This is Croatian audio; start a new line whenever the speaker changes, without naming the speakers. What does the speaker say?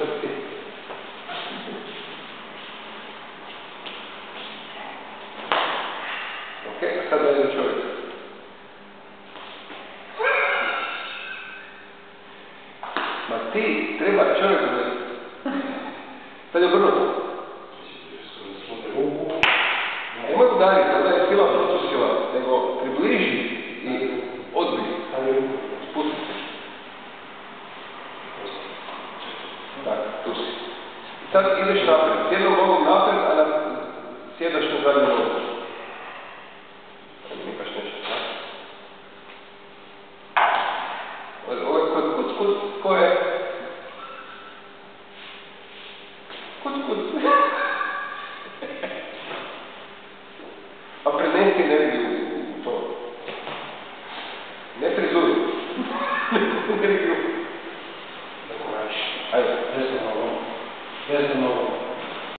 Ok, a sad jedan čovjek. Ma ti, treba čovjek da... Sad je obrnuto. Nemoj udariti, da je sila prosto sila, nego približi i odbij. Spusti se. Tako, tu si. I sad ideš napred. S jednom nogom napred, a sjedaš na zadnju nogu. Nikaš nešto, tako? Ovo je kod kuc, ko je? Kuc. A prenesi energiju u to. Ne frizuj. Energiju.
Tako raš.
Ajde.
Desno nogo.